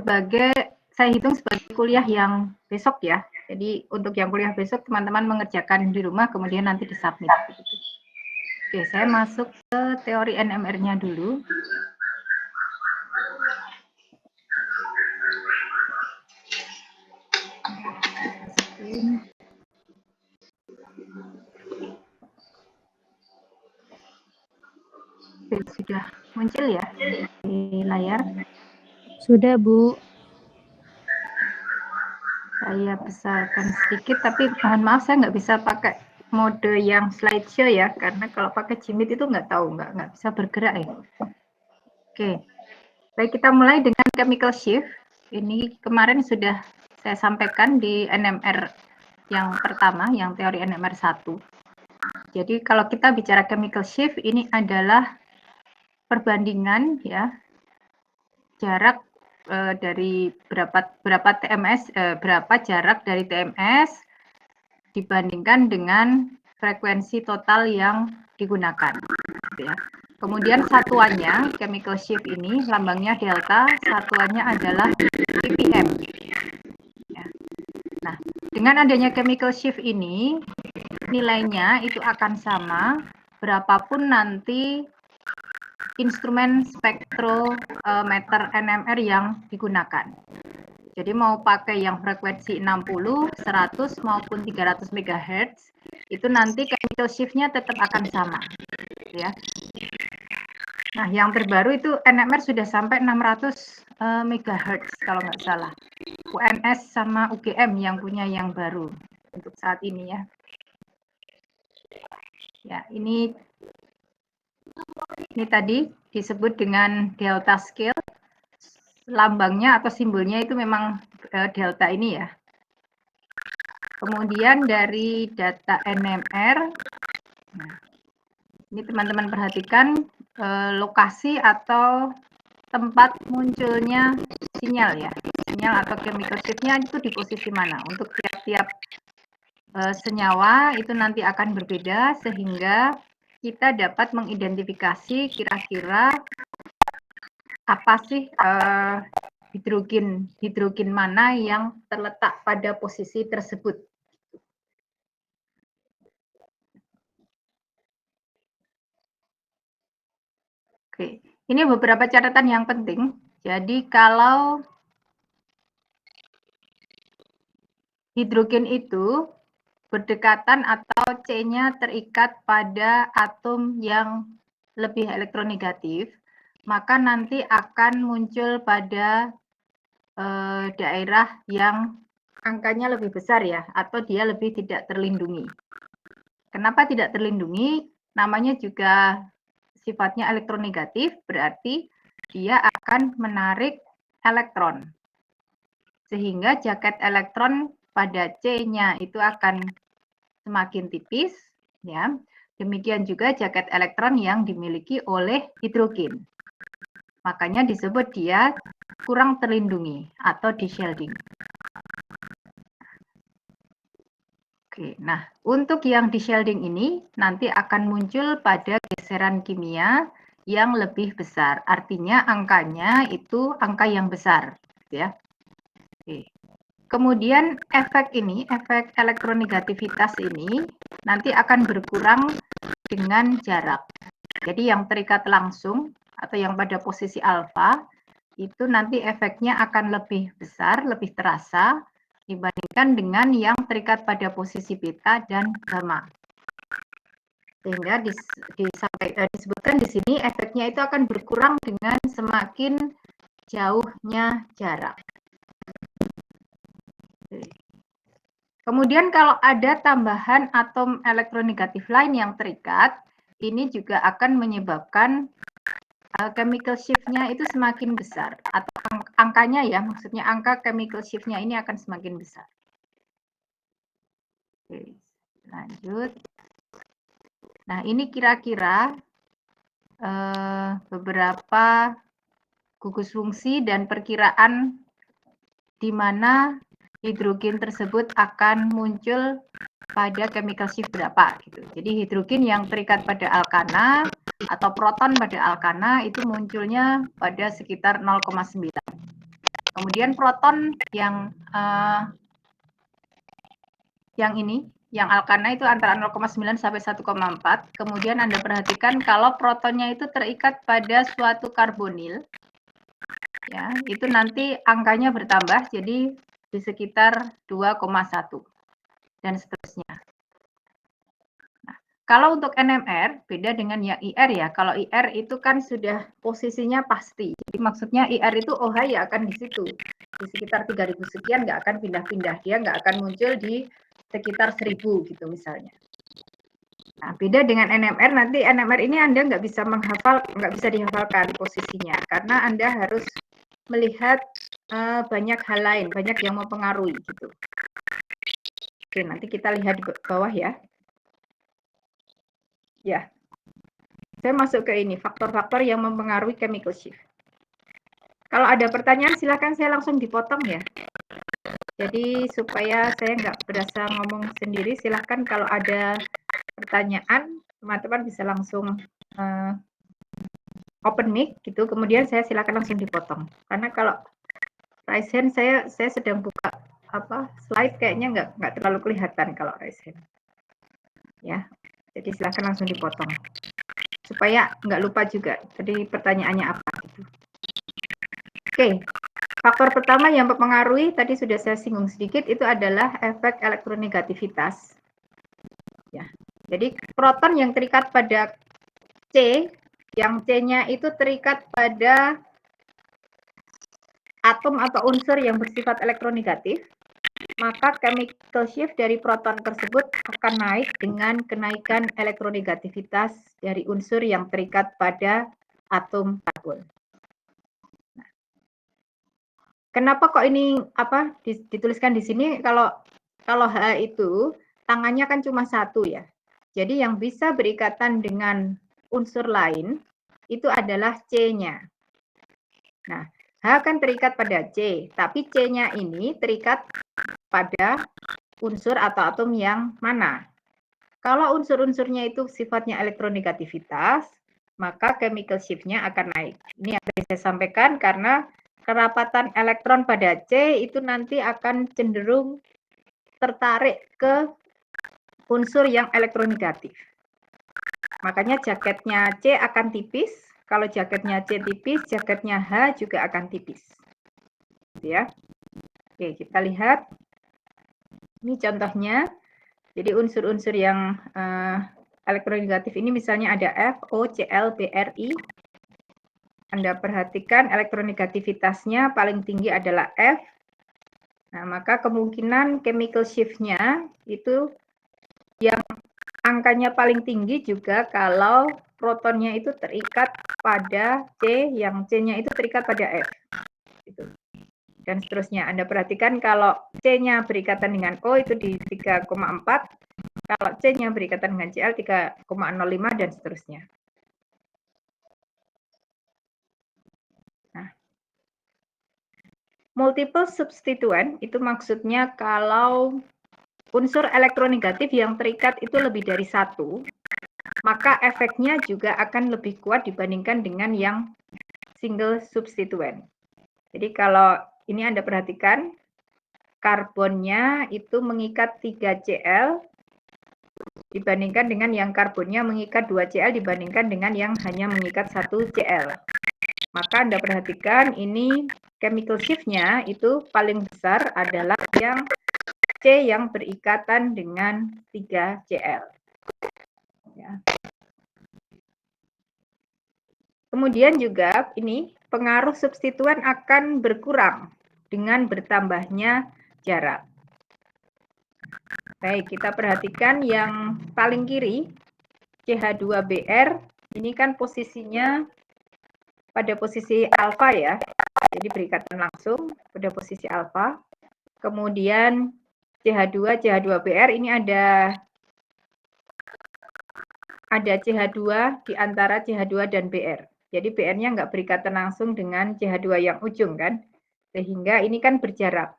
saya hitung sebagai kuliah yang besok ya. Jadi untuk yang kuliah besok teman-teman mengerjakan di rumah kemudian nanti disubmit. Oke, saya masuk ke teori NMR-nya dulu. Oke, sudah muncul ya di layar? Sudah, Bu. Saya besarkan sedikit, tapi mohon maaf saya nggak bisa pakai mode yang slideshow ya, karena kalau pakai Jimit itu nggak tahu, nggak bisa bergerak ya. Oke, baik kita mulai dengan chemical shift. Ini kemarin sudah saya sampaikan di NMR yang pertama, yang teori NMR 1. Jadi kalau kita bicara chemical shift, ini adalah perbandingan ya, jarak dari berapa TMS, berapa jarak dari TMS dibandingkan dengan frekuensi total yang digunakan. Ya. Kemudian satuannya, chemical shift ini, lambangnya delta, satuannya adalah ppm. Ya. Nah, dengan adanya chemical shift ini, nilainya itu akan sama, berapapun nanti instrumen spektrometer NMR yang digunakan. Jadi mau pakai yang frekuensi 60, 100 maupun 300 MHz, itu nanti chemical shift-nya tetap akan sama. Ya. Nah, yang terbaru itu NMR sudah sampai 600 MHz kalau nggak salah. UNS sama UGM yang punya yang baru untuk saat ini ya. Ya, ini tadi disebut dengan delta scale. Lambangnya atau simbolnya itu memang delta ini ya. Kemudian dari data NMR, nah, ini teman-teman perhatikan lokasi atau tempat munculnya sinyal ya. Sinyal atau chemical shift-nya itu di posisi mana. Untuk tiap-tiap senyawa itu nanti akan berbeda sehingga kita dapat mengidentifikasi kira-kira apa sih hidrogen mana yang terletak pada posisi tersebut. Oke, ini beberapa catatan yang penting. Jadi kalau hidrogen itu berdekatan atau C-nya terikat pada atom yang lebih elektronegatif, maka nanti akan muncul pada daerah yang angkanya lebih besar ya, atau dia lebih tidak terlindungi. Kenapa tidak terlindungi? Namanya juga sifatnya elektronegatif, berarti dia akan menarik elektron. Sehingga jaket elektron pada C-nya itu akan semakin tipis, ya. Demikian juga jaket elektron yang dimiliki oleh hidrogen. Makanya disebut dia kurang terlindungi atau deshielding. Oke, nah untuk yang deshielding ini nanti akan muncul pada geseran kimia yang lebih besar. Artinya angkanya itu angka yang besar, ya. Oke. Kemudian efek ini, efek elektronegativitas ini nanti akan berkurang dengan jarak. Jadi yang terikat langsung atau yang pada posisi alfa itu nanti efeknya akan lebih besar, lebih terasa dibandingkan dengan yang terikat pada posisi beta dan gamma. Sehingga disebutkan di sini efeknya itu akan berkurang dengan semakin jauhnya jarak. Kemudian kalau ada tambahan atom elektronegatif lain yang terikat, ini juga akan menyebabkan chemical shift-nya itu semakin besar, atau angkanya ya, maksudnya angka chemical shift-nya ini akan semakin besar. Oke, lanjut. Nah, ini kira-kira beberapa gugus fungsi dan perkiraan di mana hidrogen tersebut akan muncul pada chemical shift berapa gitu. Jadi hidrogen yang terikat pada alkana atau proton pada alkana itu munculnya pada sekitar 0,9. Kemudian proton yang ini, yang alkana itu antara 0,9 sampai 1,4. Kemudian Anda perhatikan kalau protonnya itu terikat pada suatu karbonil, ya, itu nanti angkanya bertambah jadi di sekitar 2,1 dan seterusnya. Nah, kalau untuk NMR beda dengan yang IR ya. Kalau IR itu kan sudah posisinya pasti. Jadi maksudnya IR itu OH ya akan di situ. Di sekitar 3000 sekian nggak akan pindah-pindah. Dia nggak akan muncul di sekitar 1000 gitu misalnya. Nah, beda dengan NMR, nanti NMR ini Anda nggak bisa menghafal, nggak bisa dihafalkan posisinya, karena Anda harus melihat banyak hal lain, banyak yang mempengaruhi gitu. Oke, nanti kita lihat di bawah ya. Ya, saya masuk ke ini, faktor-faktor yang mempengaruhi chemical shift. Kalau ada pertanyaan, silakan saya langsung dipotong ya. Jadi supaya saya nggak berasa ngomong sendiri, silahkan kalau ada pertanyaan, teman-teman bisa langsung open mic gitu, kemudian saya silakan langsung dipotong. Karena kalau raise hand saya sedang buka slide kayaknya nggak terlalu kelihatan kalau raise hand. Ya, jadi silakan langsung dipotong supaya nggak lupa juga. Jadi pertanyaannya apa gitu. Oke. Faktor pertama yang mempengaruhi, tadi sudah saya singgung sedikit, itu adalah efek elektronegativitas. Ya. Jadi proton yang terikat pada C, yang C-nya itu terikat pada atom atau unsur yang bersifat elektronegatif, maka chemical shift dari proton tersebut akan naik dengan kenaikan elektronegativitas dari unsur yang terikat pada atom karbon. Kenapa kok ini dituliskan di sini? Kalau H itu tangannya kan cuma satu ya. Jadi yang bisa berikatan dengan unsur lain itu adalah C-nya. Nah, H kan terikat pada C, tapi C-nya ini terikat pada unsur atau atom yang mana. Kalau unsur-unsurnya itu sifatnya elektronegativitas, maka chemical shift-nya akan naik. Ini yang tadi saya sampaikan karena kerapatan elektron pada C itu nanti akan cenderung tertarik ke unsur yang elektronegatif. Makanya jaketnya C akan tipis. Kalau jaketnya C tipis, jaketnya H juga akan tipis. Ya. Oke, kita lihat. Ini contohnya. Jadi unsur-unsur yang elektronegatif ini misalnya ada F, O, Cl, Bri. Anda perhatikan elektronegativitasnya paling tinggi adalah F. Nah, maka kemungkinan chemical shift-nya itu yang angkanya paling tinggi juga kalau protonnya itu terikat pada C, yang C-nya itu terikat pada F. Gitu. Dan seterusnya. Anda perhatikan kalau C-nya berikatan dengan O itu di 3,4, kalau C-nya berikatan dengan Cl 3,05 dan seterusnya. Nah, multiple substituent itu maksudnya kalau unsur elektronegatif yang terikat itu lebih dari satu, maka efeknya juga akan lebih kuat dibandingkan dengan yang single substituent. Jadi kalau ini Anda perhatikan, karbonnya itu mengikat 3Cl dibandingkan dengan yang karbonnya mengikat 2Cl dibandingkan dengan yang hanya mengikat 1Cl. Maka Anda perhatikan ini chemical shift-nya itu paling besar adalah yang C yang berikatan dengan 3Cl. Ya. Kemudian juga ini pengaruh substituen akan berkurang dengan bertambahnya jarak. Baik, kita perhatikan yang paling kiri, CH2Br, ini kan posisinya pada posisi alfa ya, jadi berikatan langsung pada posisi alfa. Kemudian CH2Br ini ada CH2 di antara CH2 dan Br. Jadi Br-nya nggak berikatan langsung dengan CH2 yang ujung kan, sehingga ini kan berjarak.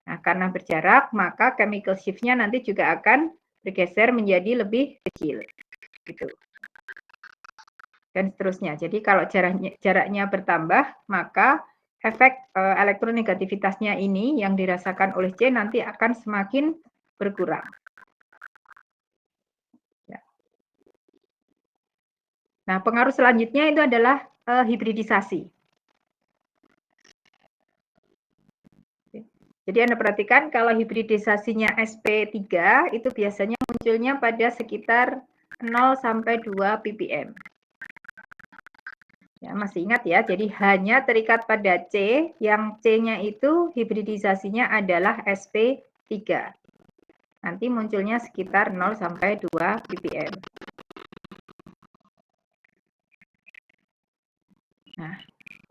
Nah, karena berjarak, maka chemical shift-nya nanti juga akan bergeser menjadi lebih kecil. Gitu. Dan seterusnya. Jadi kalau jaraknya bertambah, maka efek elektronegativitasnya ini yang dirasakan oleh C nanti akan semakin berkurang. Ya. Nah, pengaruh selanjutnya itu adalah hibridisasi. Jadi Anda perhatikan kalau hibridisasinya sp3 itu biasanya munculnya pada sekitar 0 sampai 2 ppm. Ya, masih ingat ya, jadi hanya terikat pada C, yang C-nya itu hibridisasinya adalah sp3. Nanti munculnya sekitar 0 sampai 2 ppm. Nah,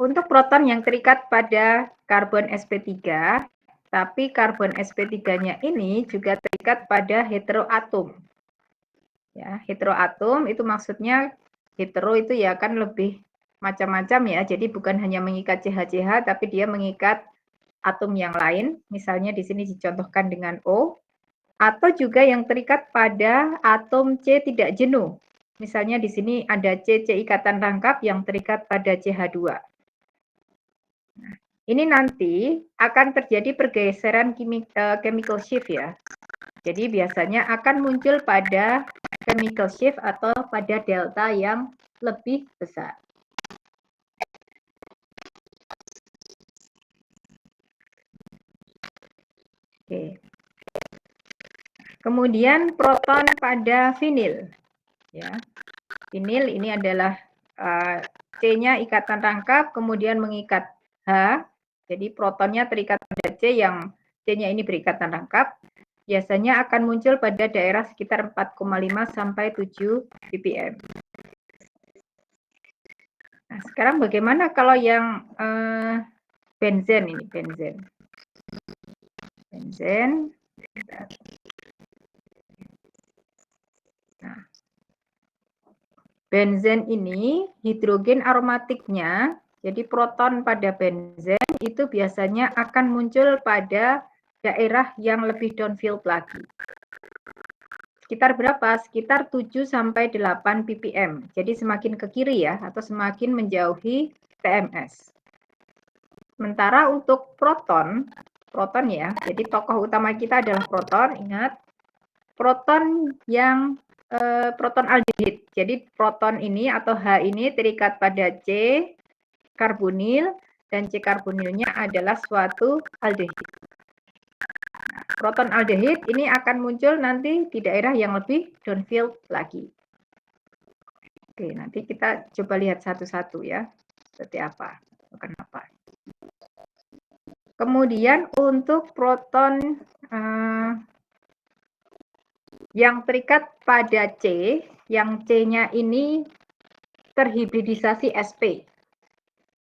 untuk proton yang terikat pada karbon sp3, tapi karbon sp3-nya ini juga terikat pada heteroatom. Ya, heteroatom itu maksudnya hetero itu ya kan lebih macam-macam ya. Jadi bukan hanya mengikat CH-CH, tapi dia mengikat atom yang lain. Misalnya di sini dicontohkan dengan O. Atau juga yang terikat pada atom C tidak jenuh. Misalnya di sini ada C ikatan rangkap yang terikat pada CH2. Nah, ini nanti akan terjadi pergeseran chemical shift ya. Jadi biasanya akan muncul pada chemical shift atau pada delta yang lebih besar. Oke. Kemudian proton pada vinil. Ya. Vinil ini adalah C-nya ikatan rangkap, kemudian mengikat H. Jadi protonnya terikat pada C yang C-nya ini berikatan rangkap. Biasanya akan muncul pada daerah sekitar 4,5 sampai 7 ppm. Nah, sekarang bagaimana kalau yang benzen ini, benzen. Nah, benzen ini hidrogen aromatiknya, jadi proton pada benzen itu biasanya akan muncul pada daerah yang lebih downfield lagi. Sekitar berapa? Sekitar 7 sampai 8 ppm. Jadi semakin ke kiri ya, atau semakin menjauhi TMS. Sementara untuk proton ya, jadi tokoh utama kita adalah proton, ingat. Proton yang proton aldehid. Jadi proton ini atau H ini terikat pada C karbonil, dan C karbonilnya adalah suatu aldehid. Nah, proton aldehid ini akan muncul nanti di daerah yang lebih downfield lagi. Oke, nanti kita coba lihat satu-satu ya, seperti apa, kenapa. Kemudian untuk proton yang terikat pada C, yang C-nya ini terhibridisasi sp,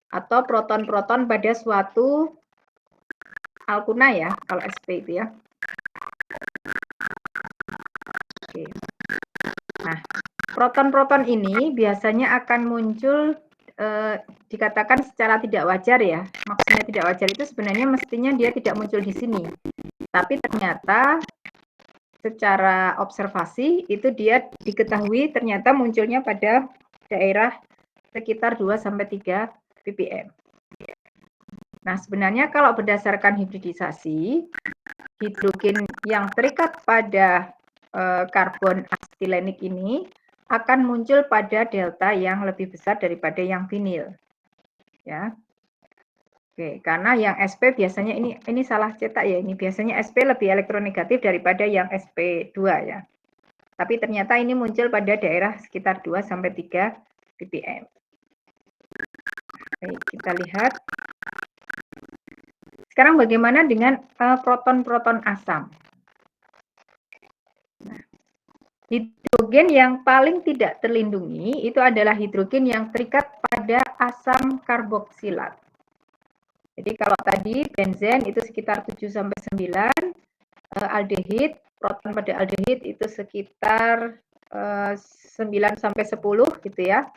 atau proton-proton pada suatu alkuna ya, kalau sp itu ya. Oke. Nah, proton-proton ini biasanya akan muncul dikatakan secara tidak wajar ya. Maksudnya tidak wajar itu sebenarnya mestinya dia tidak muncul di sini. Tapi ternyata secara observasi itu dia diketahui ternyata munculnya pada daerah sekitar 2 sampai 3 ppm. Nah, sebenarnya kalau berdasarkan hibridisasi, hidrogen yang terikat pada karbon asetilenik ini akan muncul pada delta yang lebih besar daripada yang vinil. Ya. Oke, karena yang sp biasanya ini salah cetak ya, ini biasanya sp lebih elektronegatif daripada yang sp2 ya. Tapi ternyata ini muncul pada daerah sekitar 2 sampai 3 ppm. Oke, kita lihat. Sekarang bagaimana dengan proton-proton asam? Nah, hidrogen yang paling tidak terlindungi itu adalah hidrogen yang terikat pada asam karboksilat. Jadi kalau tadi benzen itu sekitar 7 sampai 9, aldehid, proton pada aldehid itu sekitar 9 sampai 10 gitu ya.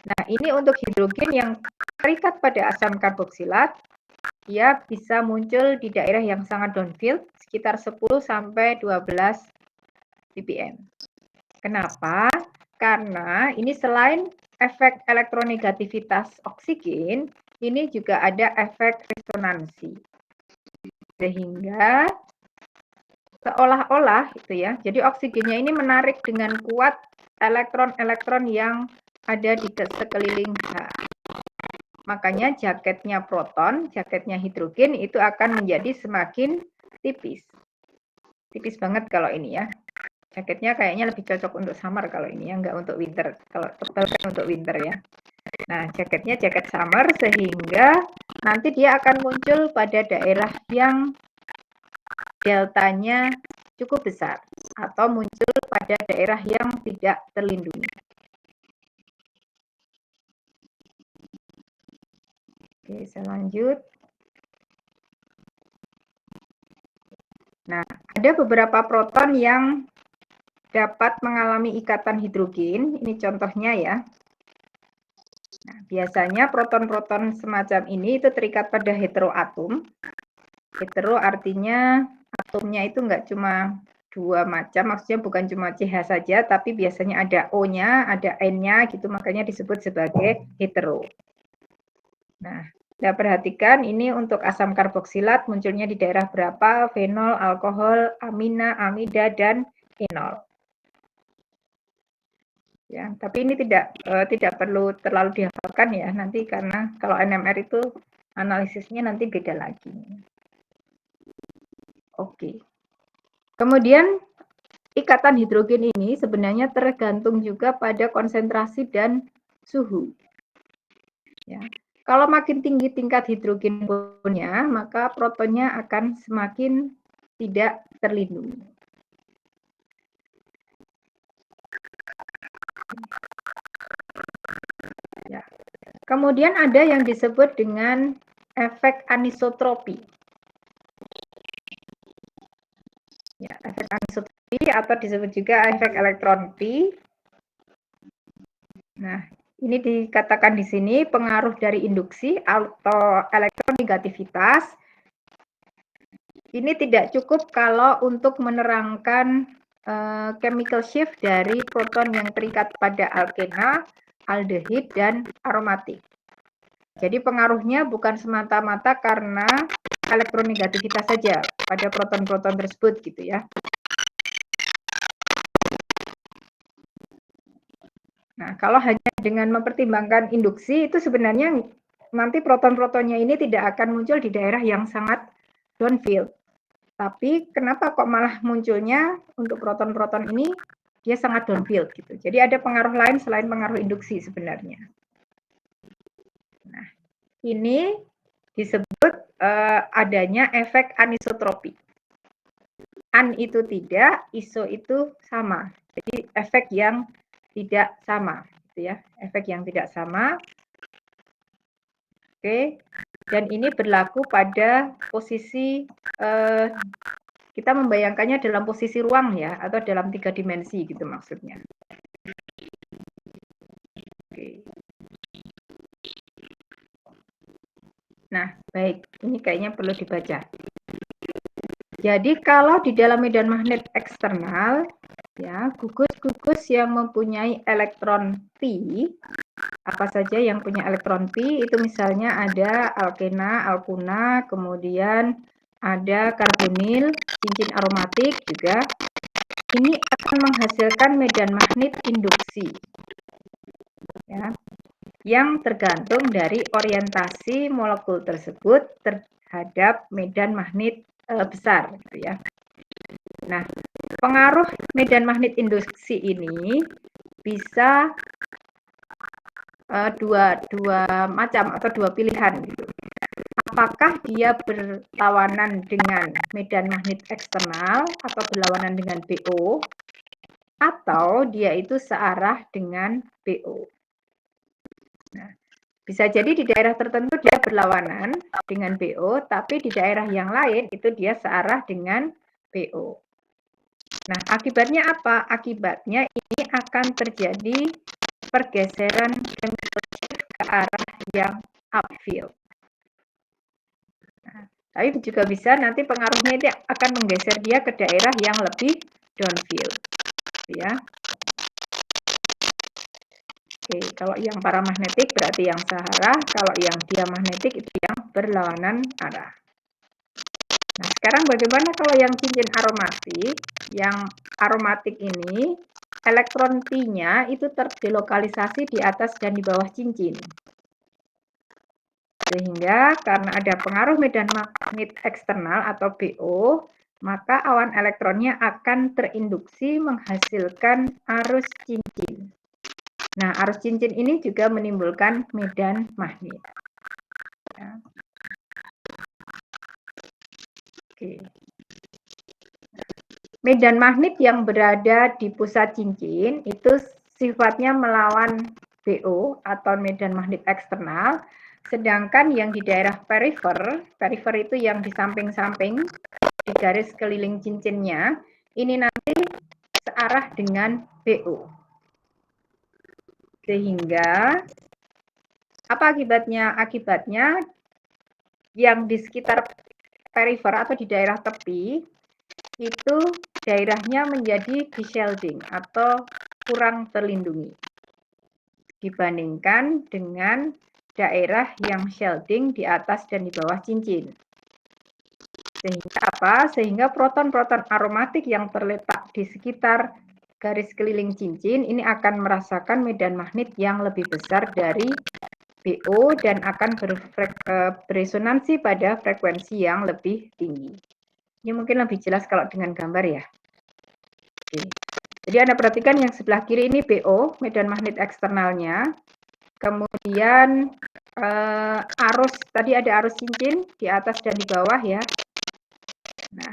Nah, ini untuk hidrogen yang terikat pada asam karboksilat, dia bisa muncul di daerah yang sangat downfield, sekitar 10 sampai 12 ppm. Kenapa? Karena ini selain efek elektronegativitas oksigen, ini juga ada efek resonansi. Sehingga seolah-olah gitu ya. Jadi oksigennya ini menarik dengan kuat elektron-elektron yang ada di sekeliling H. Makanya jaketnya proton, jaketnya hidrogen itu akan menjadi semakin tipis. Tipis banget kalau ini ya. Jaketnya kayaknya lebih cocok untuk summer kalau ini ya, nggak untuk winter. Kalau tebal kan untuk winter ya. Nah, jaketnya jaket summer sehingga nanti dia akan muncul pada daerah yang deltanya cukup besar atau muncul pada daerah yang tidak terlindungi. Oke, saya lanjut. Nah, ada beberapa proton yang dapat mengalami ikatan hidrogen. Ini contohnya ya. Nah, biasanya proton-proton semacam ini itu terikat pada heteroatom. Hetero artinya atomnya itu enggak cuma dua macam, maksudnya bukan cuma CH saja, tapi biasanya ada O-nya, ada N-nya gitu, makanya disebut sebagai hetero. Nah, kita perhatikan ini untuk asam karboksilat munculnya di daerah berapa, fenol, alkohol, amina, amida, dan enol. Ya, tapi ini tidak perlu terlalu dihafalkan ya nanti karena kalau NMR itu analisisnya nanti beda lagi. Oke. Kemudian ikatan hidrogen ini sebenarnya tergantung juga pada konsentrasi dan suhu. Ya. Kalau makin tinggi tingkat hidrogen bonnya, maka protonnya akan semakin tidak terlindungi. Ya. Kemudian ada yang disebut dengan efek anisotropi. Ya, efek anisotropi atau disebut juga efek elektron P. Nah, ini dikatakan di sini pengaruh dari induksi atau elektronegativitas. Ini tidak cukup kalau untuk menerangkan chemical shift dari proton yang terikat pada alkena, aldehid, dan aromatik. Jadi pengaruhnya bukan semata-mata karena elektronegativitas saja pada proton-proton tersebut gitu ya. Nah, kalau hanya dengan mempertimbangkan induksi itu sebenarnya nanti proton-protonnya ini tidak akan muncul di daerah yang sangat downfield. Tapi kenapa kok malah munculnya untuk proton-proton ini dia sangat downfield gitu. Jadi ada pengaruh lain selain pengaruh induksi sebenarnya. Nah, ini disebut adanya efek anisotropi. An itu tidak, iso itu sama. Jadi efek yang tidak sama, gitu ya. Efek yang tidak sama. Oke. Dan ini berlaku pada posisi kita membayangkannya dalam posisi ruang ya, atau dalam 3 dimensi gitu maksudnya. Oke. Nah, baik, ini kayaknya perlu dibaca. Jadi kalau di dalam medan magnet eksternal, ya gugus-gugus yang mempunyai elektron P, apa saja yang punya elektron P itu misalnya ada alkena, alkuna, kemudian ada karbonil, cincin aromatik juga. Ini akan menghasilkan medan magnet induksi. Ya, yang tergantung dari orientasi molekul tersebut terhadap medan magnet besar gitu ya. Nah, pengaruh medan magnet induksi ini bisa dua macam atau dua pilihan gitu. Apakah dia berlawanan dengan medan magnet eksternal atau berlawanan dengan BO, atau dia itu searah dengan BO. Nah, bisa jadi di daerah tertentu dia berlawanan dengan BO, tapi di daerah yang lain itu dia searah dengan BO. Nah, akibatnya apa? Akibatnya ini akan terjadi pergeseran chemical shift ke arah yang upfield. Nah, tapi juga bisa nanti pengaruhnya itu akan menggeser dia ke daerah yang lebih downfield. Ya. Oke, kalau yang paramagnetik berarti yang searah, kalau yang diamagnetik itu yang berlawanan arah. Nah, sekarang bagaimana kalau yang cincin aromatik? Yang aromatik ini, elektron P-nya itu terdelokalisasi di atas dan di bawah cincin. Sehingga karena ada pengaruh medan magnet eksternal atau BO, maka awan elektronnya akan terinduksi menghasilkan arus cincin. Nah, arus cincin ini juga menimbulkan medan magnet. Ya. Oke. Medan magnet yang berada di pusat cincin itu sifatnya melawan BO atau medan magnet eksternal, sedangkan yang di daerah perifer itu yang di samping-samping di garis keliling cincinnya, ini nanti searah dengan BO. Sehingga apa akibatnya? Akibatnya yang di sekitar perifer atau di daerah tepi itu daerahnya menjadi dishielding atau kurang terlindungi dibandingkan dengan daerah yang shielding di atas dan di bawah cincin. Sehingga apa? Sehingga proton-proton aromatik yang terletak di sekitar garis keliling cincin ini akan merasakan medan magnet yang lebih besar dari BO dan akan beresonansi pada frekuensi yang lebih tinggi. Ini mungkin lebih jelas kalau dengan gambar ya. Oke. Jadi Anda perhatikan yang sebelah kiri ini BO, medan magnet eksternalnya. Kemudian arus, tadi ada arus cincin di atas dan di bawah ya. Nah,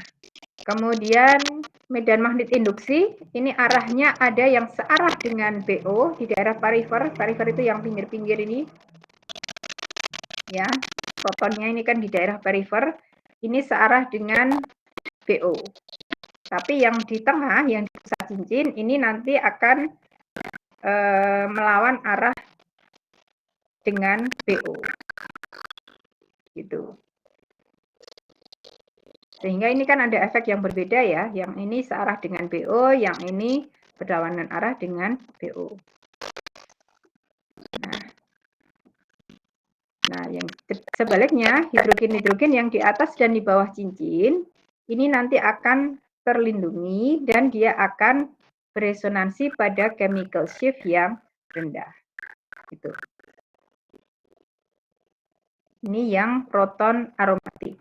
kemudian medan magnet induksi, ini arahnya ada yang searah dengan BO di daerah perifer. Perifer itu yang pinggir-pinggir ini. Ya, protonnya ini kan di daerah perifer. Ini searah dengan BO. Tapi yang di tengah, yang di pusat cincin, ini nanti akan melawan arah dengan BO. Gitu. Sehingga ini kan ada efek yang berbeda ya. Yang ini searah dengan BO, yang ini berlawanan arah dengan BO. Nah, yang sebaliknya, hidrogen-hidrogen yang di atas dan di bawah cincin, ini nanti akan terlindungi dan dia akan beresonansi pada chemical shift yang rendah. Gitu. Ini yang proton aromatik.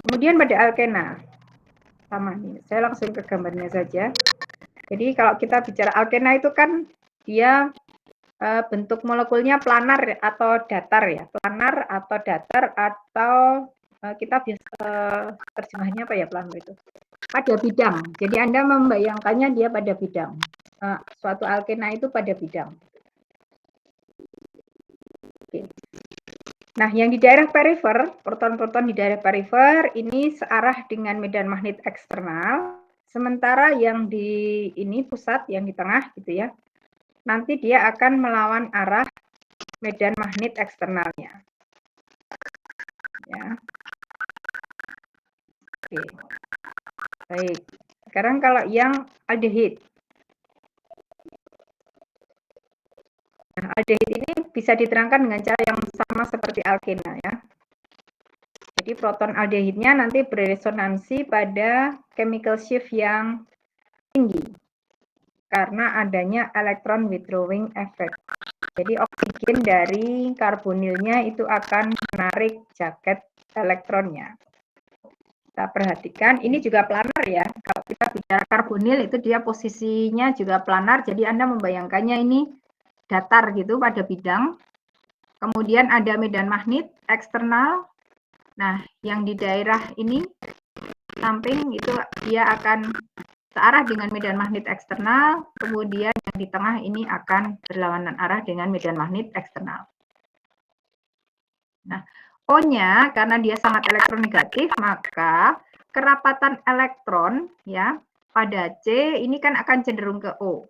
Kemudian pada alkena, sama nih, saya langsung ke gambarnya saja. Jadi kalau kita bicara alkena itu kan dia bentuk molekulnya planar atau datar ya, planar atau datar atau kita biasa terjemahnya apa ya planar itu? Pada bidang. Jadi Anda membayangkannya dia pada bidang. Suatu alkena itu pada bidang. Oke. Nah, yang di daerah perifer, proton-proton di daerah perifer ini searah dengan medan magnet eksternal, sementara yang di ini pusat, yang di tengah gitu ya, nanti dia akan melawan arah medan magnet eksternalnya. Ya. Oke. Baik. Sekarang kalau yang aldehid. Nah, aldehid ini bisa diterangkan dengan cara yang sama seperti alkena ya. Jadi proton aldehidnya nanti beresonansi pada chemical shift yang tinggi karena adanya electron withdrawing effect. Jadi oksigen dari karbonilnya itu akan menarik jaket elektronnya. Kita perhatikan, ini juga planar ya. Kalau kita bicara karbonil itu dia posisinya juga planar, jadi Anda membayangkannya ini datar gitu pada bidang. Kemudian ada medan magnet eksternal. Nah, yang di daerah ini samping itu dia akan searah dengan medan magnet eksternal, kemudian yang di tengah ini akan berlawanan arah dengan medan magnet eksternal. Nah, O-nya karena dia sangat elektronegatif, maka kerapatan elektron ya pada C ini kan akan cenderung ke O.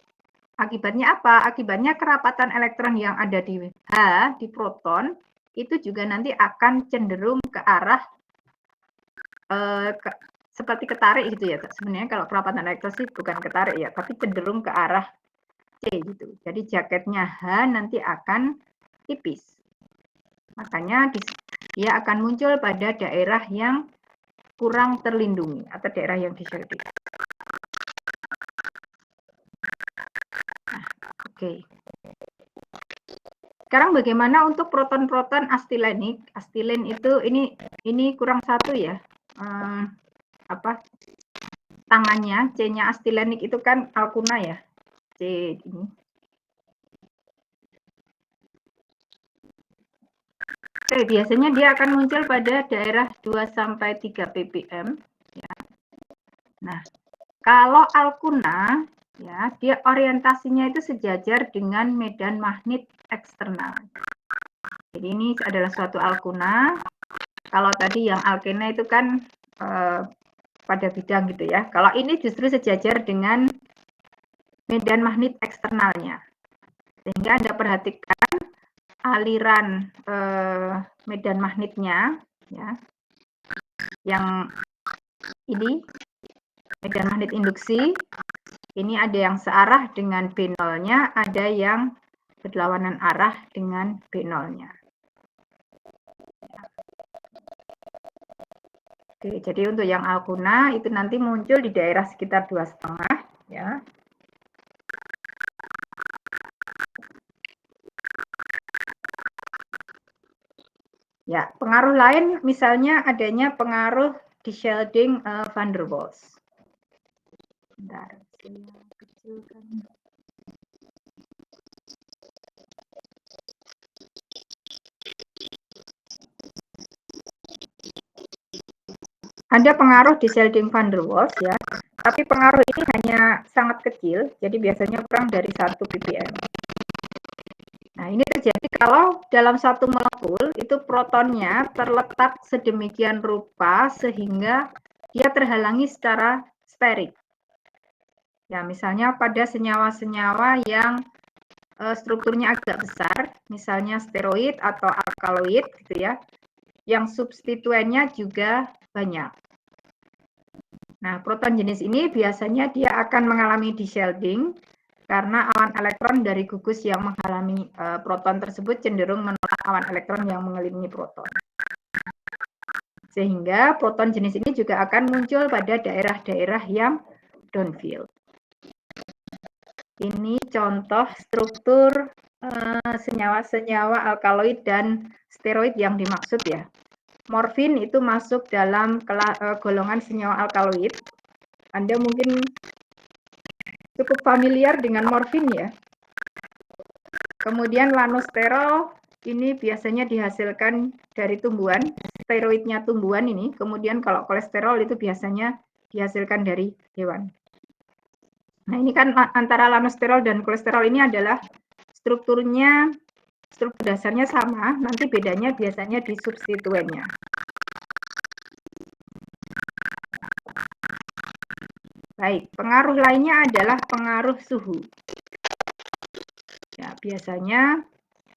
Akibatnya apa? Akibatnya kerapatan elektron yang ada di H, di proton, itu juga nanti akan cenderung ke arah seperti ketarik gitu ya. Sebenarnya kalau kerapatan elektron sih bukan ketarik ya, tapi cenderung ke arah C gitu. Jadi jaketnya H nanti akan tipis. Makanya dia akan muncul pada daerah yang kurang terlindungi atau daerah yang di-shielding. Nah, oke. Sekarang bagaimana untuk proton-proton astilenik? Astilen itu ini kurang satu ya. Tangannya C-nya astilenik itu kan alkuna ya. C ini. Oke, biasanya dia akan muncul pada daerah 2 sampai 3 ppm ya. Nah, kalau alkuna ya, dia orientasinya itu sejajar dengan medan magnet eksternal. Jadi ini adalah suatu alkuna. Kalau tadi yang alkena itu kan pada bidang gitu ya. Kalau ini justru sejajar dengan medan magnet eksternalnya. Sehingga Anda perhatikan aliran medan magnetnya ya. Yang ini medan magnet induksi, ini ada yang searah dengan B0-nya, ada yang berlawanan arah dengan B0-nya. Oke, jadi untuk yang alkuna itu nanti muncul di daerah sekitar 2,5 ya. Ya, pengaruh lain misalnya adanya pengaruh de-shielding van der Waals. Bentar, saya kecilkan. Ada pengaruh de-shielding van der Waals ya, tapi pengaruh ini hanya sangat kecil, jadi biasanya kurang dari 1 ppm. Nah, ini terjadi kalau dalam satu molekul itu protonnya terletak sedemikian rupa sehingga dia terhalangi secara sterik. Ya, misalnya pada senyawa-senyawa yang strukturnya agak besar, misalnya steroid atau alkaloid gitu ya, yang substituennya juga banyak. Nah, proton jenis ini biasanya dia akan mengalami de-shielding karena awan elektron dari gugus yang menghalangi proton tersebut cenderung menolak awan elektron yang mengelilingi proton. Sehingga proton jenis ini juga akan muncul pada daerah-daerah yang downfield. Ini contoh struktur senyawa-senyawa alkaloid dan steroid yang dimaksud ya. Morfin itu masuk dalam golongan senyawa alkaloid. Anda mungkin cukup familiar dengan morfin ya. Kemudian lanosterol ini biasanya dihasilkan dari tumbuhan, steroidnya tumbuhan ini. Kemudian kalau kolesterol itu biasanya dihasilkan dari hewan. Nah, ini kan antara lanosterol dan kolesterol ini adalah struktur dasarnya sama, nanti bedanya biasanya di substituennya. Baik, pengaruh lainnya adalah pengaruh suhu. Ya, biasanya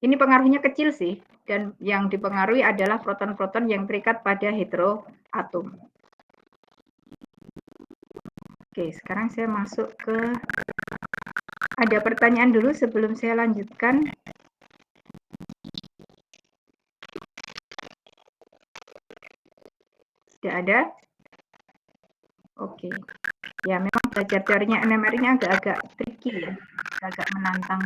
ini pengaruhnya kecil sih, dan yang dipengaruhi adalah proton-proton yang terikat pada heteroatom. Oke, sekarang saya masuk ke... Ada pertanyaan dulu sebelum saya lanjutkan. Tidak ada? Oke. Ya, memang belajar teorinya NMR ini agak-agak tricky ya, agak menantang.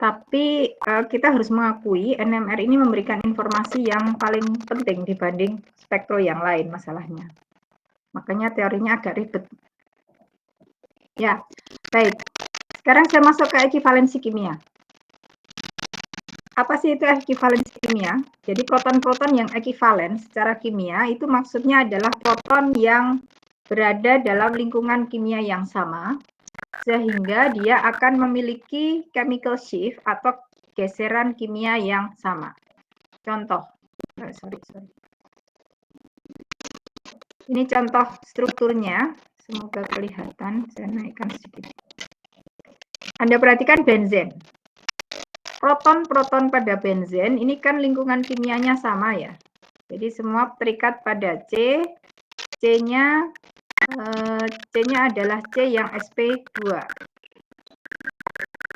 Tapi kita harus mengakui NMR ini memberikan informasi yang paling penting dibanding spektro yang lain masalahnya. Makanya teorinya agak ribet. Ya, baik. Sekarang saya masuk ke ekivalensi kimia. Apa sih itu ekivalensi kimia? Jadi proton-proton yang ekivalen secara kimia itu maksudnya adalah proton yang berada dalam lingkungan kimia yang sama, sehingga dia akan memiliki chemical shift atau geseran kimia yang sama. Contoh, ini contoh strukturnya, semoga kelihatan, saya naikkan sedikit. Anda perhatikan benzen. Proton-proton pada benzen ini kan lingkungan kimianya sama ya. Jadi semua terikat pada C, C-nya C-nya adalah C yang sp2.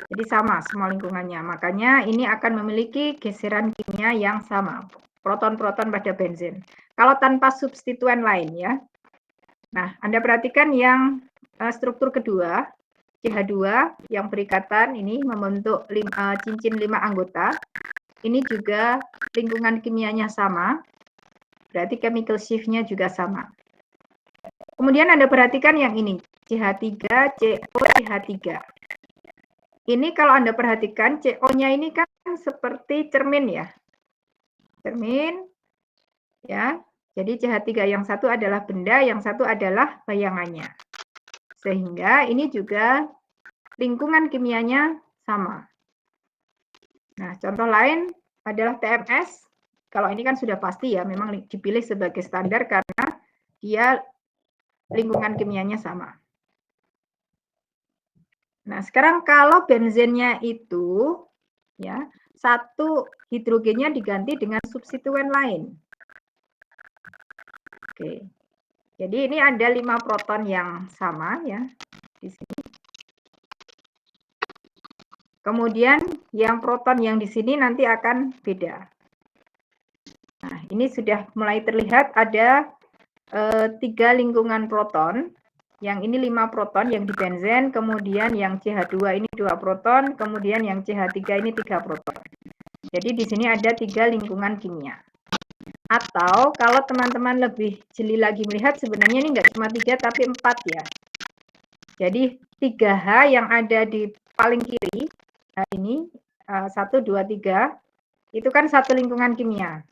Jadi sama semua lingkungannya. Makanya ini akan memiliki geseran kimia yang sama. Proton-proton pada benzen. Kalau tanpa substituen lain ya. Nah, Anda perhatikan yang struktur kedua, CH2 yang berikatan ini membentuk cincin 5 anggota. Ini juga lingkungan kimianya sama. Berarti chemical shift-nya juga sama. Kemudian Anda perhatikan yang ini, CH3, CO, CH3. Ini kalau Anda perhatikan, CO-nya ini kan seperti cermin ya. Cermin, ya. Jadi CH3 yang satu adalah benda, yang satu adalah bayangannya. Sehingga ini juga lingkungan kimianya sama. Nah, contoh lain adalah TMS. Kalau ini kan sudah pasti ya, memang dipilih sebagai standar karena dia lingkungan kimianya sama. Nah, sekarang kalau benzennya itu ya, satu hidrogennya diganti dengan substituen lain. Oke. Jadi ini ada 5 proton yang sama ya di sini. Kemudian yang proton yang di sini nanti akan beda. Nah, ini sudah mulai terlihat ada 3 lingkungan proton. Yang ini 5 proton yang di benzen, kemudian yang CH2 ini 2 proton, kemudian yang CH3 ini 3 proton. Jadi di sini ada 3 lingkungan kimia. Atau kalau teman-teman lebih jeli lagi melihat, sebenarnya ini enggak cuma 3 tapi 4 ya. Jadi 3H yang ada di paling kiri, nah ini 1, 2, 3, itu kan satu lingkungan kimia.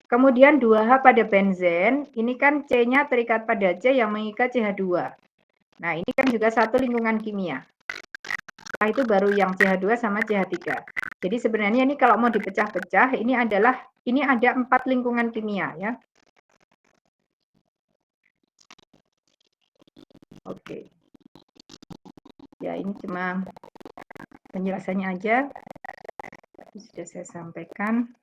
Kemudian 2H pada benzen, ini kan C-nya terikat pada C yang mengikat CH2. Nah, ini kan juga satu lingkungan kimia. Setelah itu baru yang CH2 sama CH3. Jadi sebenarnya ini kalau mau dipecah-pecah, ini ada 4 lingkungan kimia ya. Oke. Ya, ini cuma penjelasannya aja. Sudah saya sampaikan.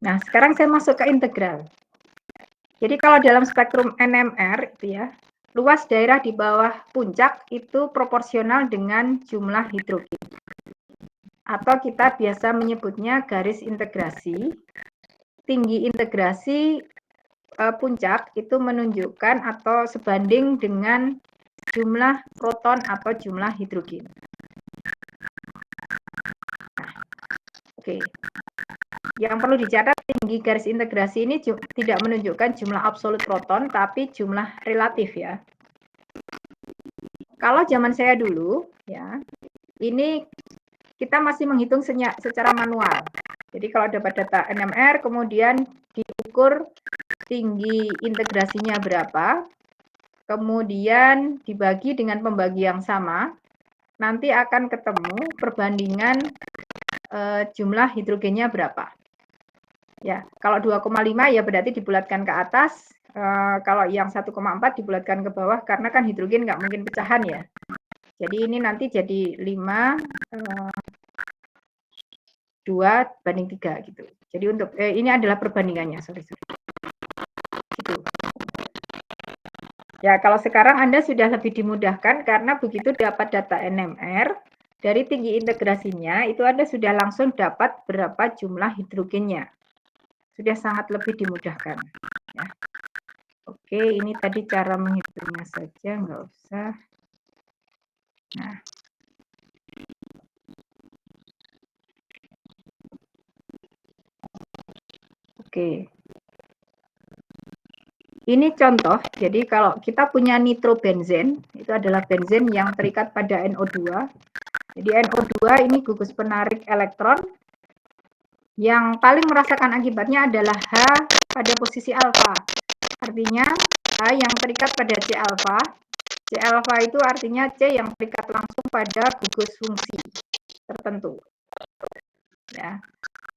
Nah, sekarang saya masuk ke integral. Jadi kalau dalam spektrum NMR itu ya, luas daerah di bawah puncak itu proporsional dengan jumlah hidrogen. Atau kita biasa menyebutnya garis integrasi. Tinggi integrasi puncak itu menunjukkan atau sebanding dengan jumlah proton atau jumlah hidrogen. Nah, oke. Yang perlu dicatat, tinggi garis integrasi ini tidak menunjukkan jumlah absolut proton, tapi jumlah relatif ya. Kalau zaman saya dulu, ya, ini kita masih menghitung secara manual. Jadi kalau dapat data NMR, kemudian diukur tinggi integrasinya berapa, kemudian dibagi dengan pembagi yang sama, nanti akan ketemu perbandingan jumlah hidrogennya berapa. Ya, kalau 2,5 ya berarti dibulatkan ke atas, kalau yang 1,4 dibulatkan ke bawah, karena kan hidrogen nggak mungkin pecahan ya. Jadi ini nanti jadi 5, 2:3 gitu. Jadi untuk, ini adalah perbandingannya, sorry. Gitu. Ya, kalau sekarang Anda sudah lebih dimudahkan, karena begitu dapat data NMR, dari tinggi integrasinya, itu Anda sudah langsung dapat berapa jumlah hidrogennya. Sudah sangat lebih dimudahkan. Ya. Oke, ini tadi cara menghitungnya saja, nggak usah. Nah. Oke. Ini contoh, jadi kalau kita punya nitrobenzen, itu adalah benzen yang terikat pada NO2. Jadi NO2 ini gugus penarik elektron. Yang paling merasakan akibatnya adalah H pada posisi alfa. Artinya H yang terikat pada C alfa. C alfa itu artinya C yang terikat langsung pada gugus fungsi tertentu. Ya.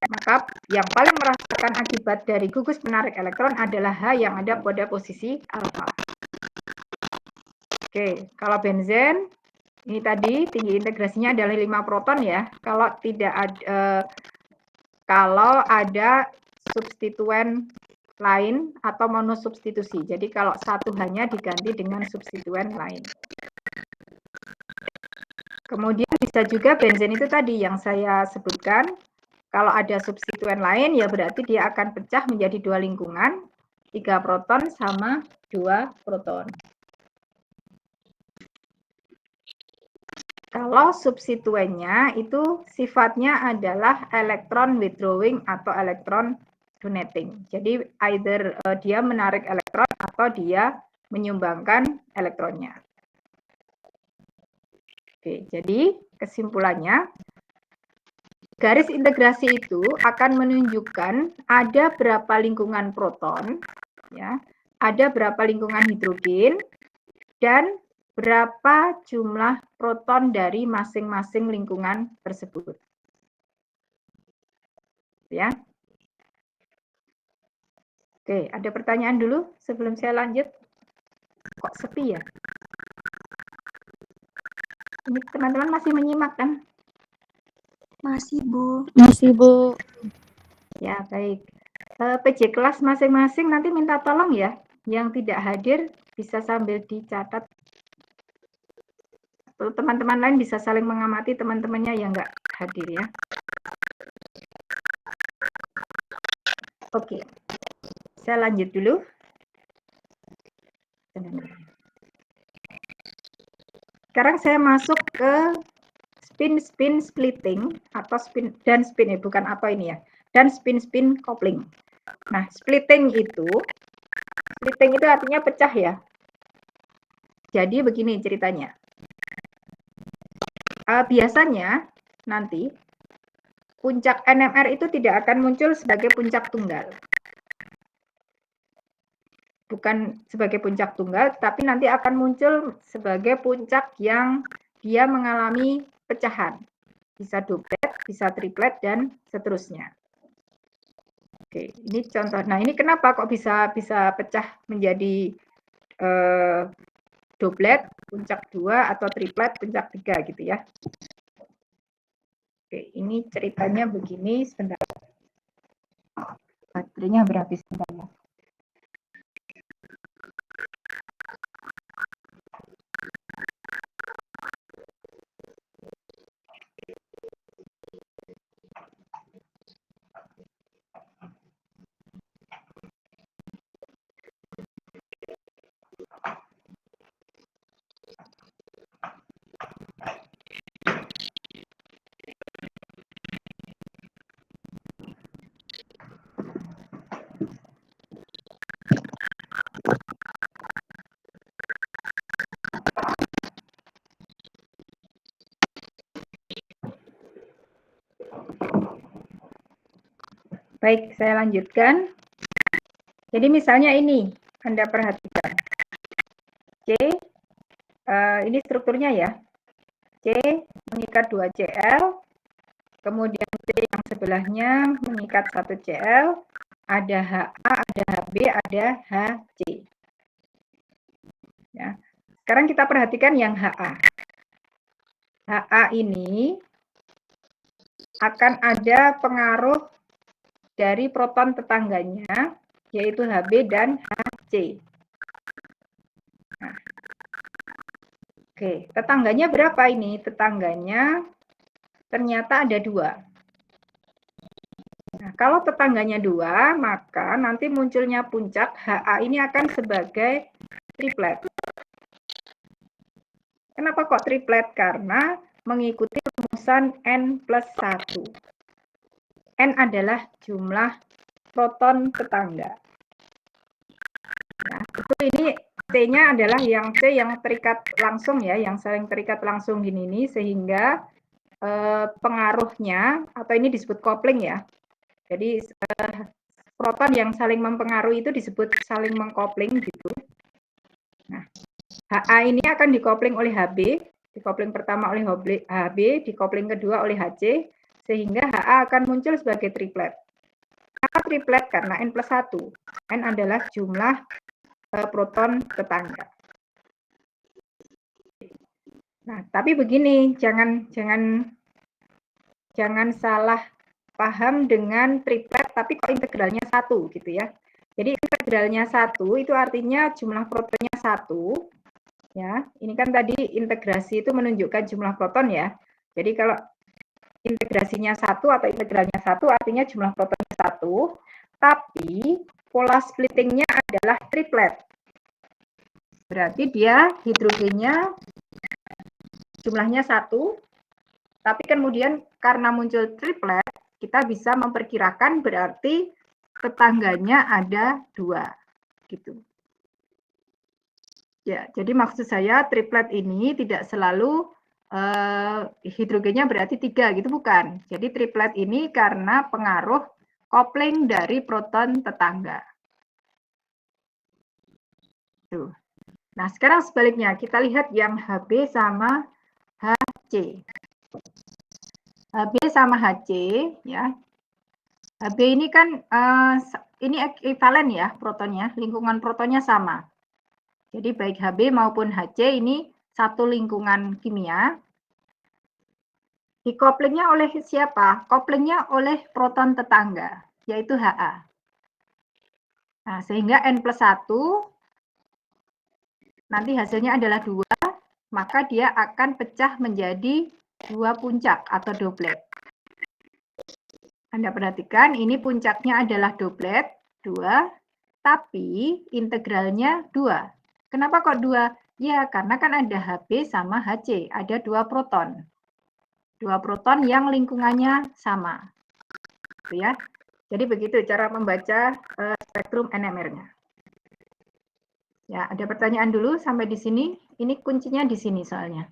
Maka yang paling merasakan akibat dari gugus penarik elektron adalah H yang ada pada posisi alfa. Oke, kalau benzen ini tadi tinggi integrasinya adalah 5 proton ya. Kalau ada substituen lain atau monosubstitusi. Jadi kalau satu hanya diganti dengan substituen lain. Kemudian bisa juga benzen itu tadi yang saya sebutkan. Kalau ada substituen lain ya berarti dia akan pecah menjadi 2 lingkungan, 3 proton sama 2 proton. Kalau substituennya itu sifatnya adalah elektron withdrawing atau elektron donating. Jadi either dia menarik elektron atau dia menyumbangkan elektronnya. Oke, jadi kesimpulannya garis integrasi itu akan menunjukkan ada berapa lingkungan proton, ya, ada berapa lingkungan hidrogen, dan berapa jumlah proton dari masing-masing lingkungan tersebut. Ya. Oke, ada pertanyaan dulu sebelum saya lanjut? Kok sepi ya? Ini teman-teman masih menyimak kan? Masih, Bu. Masih, Bu. Ya, baik. PJ kelas masing-masing nanti minta tolong ya. Yang tidak hadir bisa sambil dicatat. Teman-teman lain bisa saling mengamati teman-temannya yang nggak hadir ya. Oke, saya lanjut dulu. Sekarang saya masuk ke spin-spin splitting atau spin ya, bukan apa ini ya, dan spin-spin coupling. Nah, splitting itu artinya pecah ya. Jadi begini ceritanya. Biasanya nanti puncak NMR itu tidak akan muncul sebagai puncak tunggal. Bukan sebagai puncak tunggal, tapi nanti akan muncul sebagai puncak yang dia mengalami pecahan. Bisa duplet, bisa triplet, dan seterusnya. Oke, ini contoh. Nah, ini kenapa kok bisa pecah menjadi duplet, puncak 2, atau triplet, puncak 3 gitu ya. Oke, ini ceritanya begini, sebentar. Baterainya berhabis sebentar ya. Baik, saya lanjutkan. Jadi misalnya ini, Anda perhatikan. C, ini strukturnya ya. C mengikat 2 Cl, kemudian C yang sebelahnya mengikat 1 Cl, ada Ha, ada Hb, ada Hc. Ya. Sekarang kita perhatikan yang Ha. Ha ini akan ada pengaruh dari proton tetangganya, yaitu Hb dan Hc. Nah. Oke, tetangganya berapa ini? Tetangganya ternyata ada 2. Nah, kalau tetangganya 2, maka nanti munculnya puncak Ha ini akan sebagai triplet. Kenapa kok triplet? Karena mengikuti rumusan N+1. N adalah jumlah proton tetangga. Nah, itu ini C-nya adalah yang C yang terikat langsung ya, yang saling terikat langsung gini nih, sehingga pengaruhnya, atau ini disebut coupling ya. Jadi proton yang saling mempengaruhi itu disebut saling mengkopling gitu. Nah, Ha ini akan dikopling oleh Hb, dikopling pertama oleh Hb, dikopling kedua oleh Hc, sehingga Ha akan muncul sebagai triplet. Kenapa triplet? Karena N+1. N adalah jumlah proton tetangga. Nah, tapi begini, jangan salah paham dengan triplet, tapi kok integralnya 1 gitu ya. Jadi integralnya 1 itu artinya jumlah protonnya 1. Ya, ini kan tadi integrasi itu menunjukkan jumlah proton ya. Jadi kalau integrasinya 1 atau integralnya 1 artinya jumlah protonnya 1, tapi pola splittingnya adalah triplet. Berarti dia hidrogennya jumlahnya 1, tapi kemudian karena muncul triplet, kita bisa memperkirakan berarti tetangganya ada 2. Gitu. Ya, jadi maksud saya triplet ini tidak selalu hidrogennya berarti 3 gitu, bukan. Jadi triplet ini karena pengaruh kopling dari proton tetangga. Tuh. Nah, sekarang sebaliknya kita lihat yang Hb sama Hc. Hb sama Hc ya. Hb ini kan ini ekivalen ya protonnya, lingkungan protonnya sama. Jadi baik Hb maupun Hc ini satu lingkungan kimia. Dikoplingnya oleh siapa? Koplingnya oleh proton tetangga, yaitu Ha. Nah, sehingga N+1 nanti hasilnya adalah 2, maka dia akan pecah menjadi 2 puncak atau doblet. Anda perhatikan, ini puncaknya adalah doblet, 2, tapi integralnya 2. Kenapa kok 2? Ya, karena kan ada Hb sama Hc, ada 2 proton. 2 proton yang lingkungannya sama. Gitu ya. Jadi begitu cara membaca spektrum NMR-nya. Ya, ada pertanyaan dulu sampai di sini. Ini kuncinya di sini soalnya.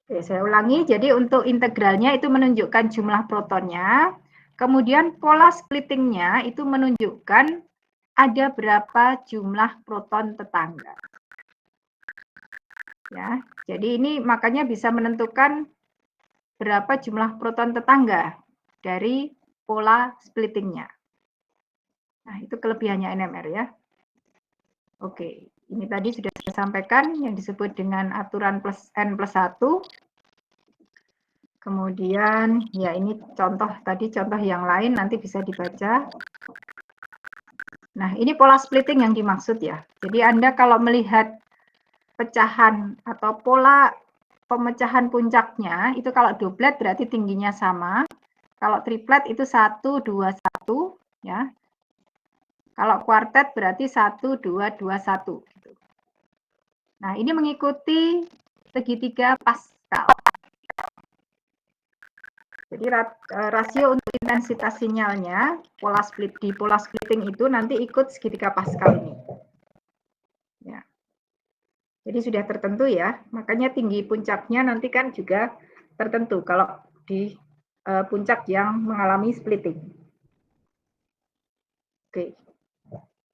Oke, saya ulangi. Jadi untuk integralnya itu menunjukkan jumlah protonnya. Kemudian pola splittingnya itu menunjukkan ada berapa jumlah proton tetangga. Ya, jadi ini makanya bisa menentukan berapa jumlah proton tetangga dari pola splittingnya. Nah, itu kelebihannya NMR ya. Oke, ini tadi sudah saya sampaikan yang disebut dengan aturan N+1. Kemudian, ya ini contoh tadi, contoh yang lain nanti bisa dibaca. Nah, ini pola splitting yang dimaksud ya. Jadi Anda kalau melihat pecahan atau pola pemecahan puncaknya, itu kalau doblet berarti tingginya sama. Kalau triplet itu 1, 2, 1. Ya. Kalau kuartet berarti 1, 2, 2, 1. Gitu. Nah, ini mengikuti segitiga Pascal. Jadi rasio untuk intensitas sinyalnya di pola splitting itu nanti ikut segitiga Pascal ini. Ya. Jadi sudah tertentu ya, makanya tinggi puncaknya nanti kan juga tertentu kalau di puncak yang mengalami splitting. Oke.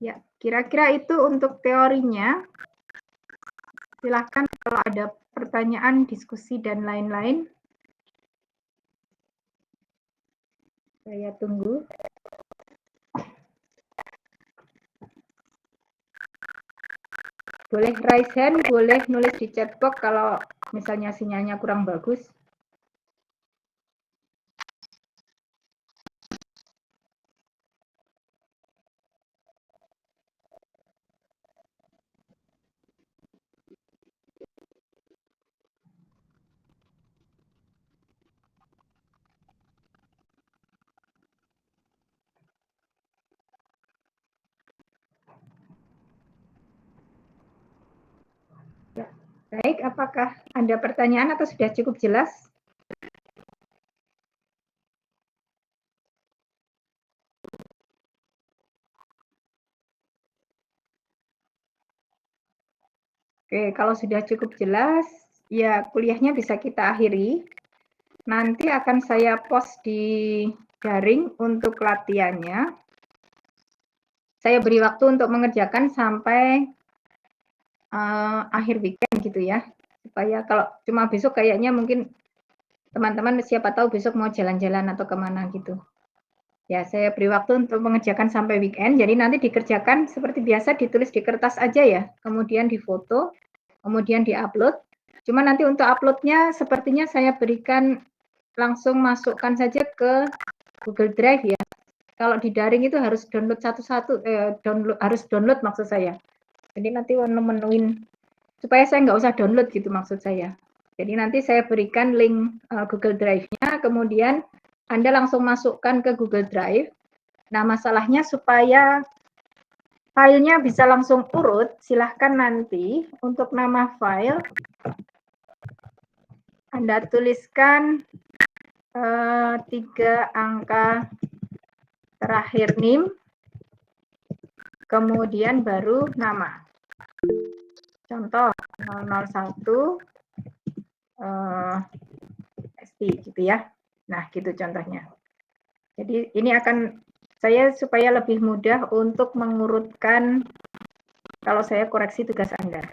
Ya, kira-kira itu untuk teorinya. Silakan kalau ada pertanyaan, diskusi dan lain-lain. Saya tunggu. Boleh raise hand, boleh nulis di chat box kalau misalnya sinyalnya kurang bagus. Ya. Baik, apakah ada pertanyaan atau sudah cukup jelas? Oke, kalau sudah cukup jelas, ya kuliahnya bisa kita akhiri. Nanti akan saya post di daring untuk latihannya. Saya beri waktu untuk mengerjakan sampai akhir weekend gitu ya. Supaya kalau cuma besok kayaknya mungkin teman-teman siapa tahu besok mau jalan-jalan atau kemana gitu. Ya, saya beri waktu untuk mengerjakan sampai weekend. Jadi nanti dikerjakan seperti biasa, ditulis di kertas aja ya. Kemudian difoto, kemudian diupload. Cuma nanti untuk uploadnya sepertinya saya berikan langsung masukkan saja ke Google Drive ya. Kalau di daring itu harus download satu-satu, harus download maksud saya. Jadi nanti menuin supaya saya nggak usah download gitu maksud saya. Jadi nanti saya berikan link Google Drive-nya, kemudian Anda langsung masukkan ke Google Drive. Nah, masalahnya supaya filenya bisa langsung urut, silahkan nanti untuk nama file Anda tuliskan 3 angka terakhir NIM, kemudian baru nama. Contoh 001 ST gitu ya. Nah, gitu contohnya. Jadi ini akan saya supaya lebih mudah untuk mengurutkan kalau saya koreksi tugas Anda.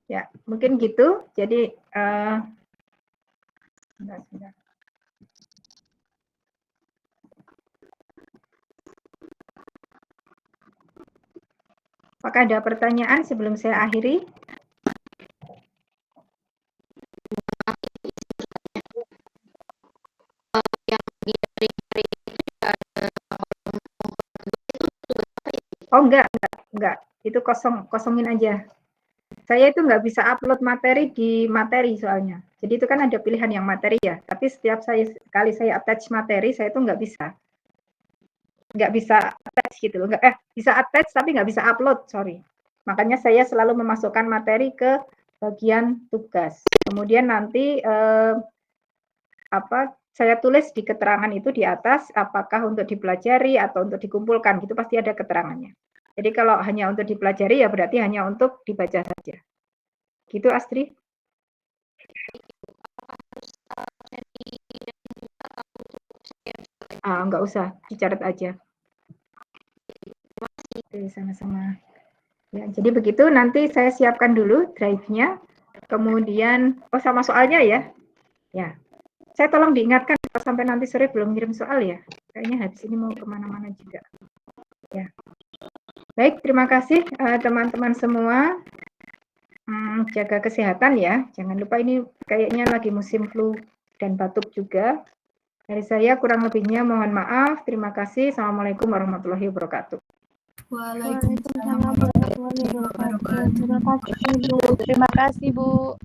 Ya, mungkin gitu. Jadi sebentar. Apakah ada pertanyaan sebelum saya akhiri? Oh enggak. Itu kosongin aja. Saya itu nggak bisa upload materi di materi soalnya. Jadi itu kan ada pilihan yang materi ya. Tapi setiap kali saya attach materi, saya itu nggak bisa attach gitu loh. Bisa attach tapi nggak bisa upload, sorry. Makanya saya selalu memasukkan materi ke bagian tugas. Kemudian nanti saya tulis di keterangan itu di atas apakah untuk dipelajari atau untuk dikumpulkan, gitu pasti ada keterangannya. Jadi kalau hanya untuk dipelajari ya berarti hanya untuk dibaca saja. Gitu Astri? Nggak usah, dicatat aja. Oke, sama-sama. Ya, jadi begitu, nanti saya siapkan dulu drive-nya. Kemudian, sama soalnya ya. Ya, saya tolong diingatkan kalau sampai nanti sore belum ngirim soal ya. Kayaknya habis ini mau kemana-mana juga. Ya. Baik, terima kasih teman-teman semua. Jaga kesehatan ya. Jangan lupa ini kayaknya lagi musim flu dan batuk juga. Dari saya kurang lebihnya mohon maaf. Terima kasih. Assalamualaikum warahmatullahi wabarakatuh. Waalaikumsalam warahmatullahi wabarakatuh. Terima kasih, Bu. Terima kasih, Bu.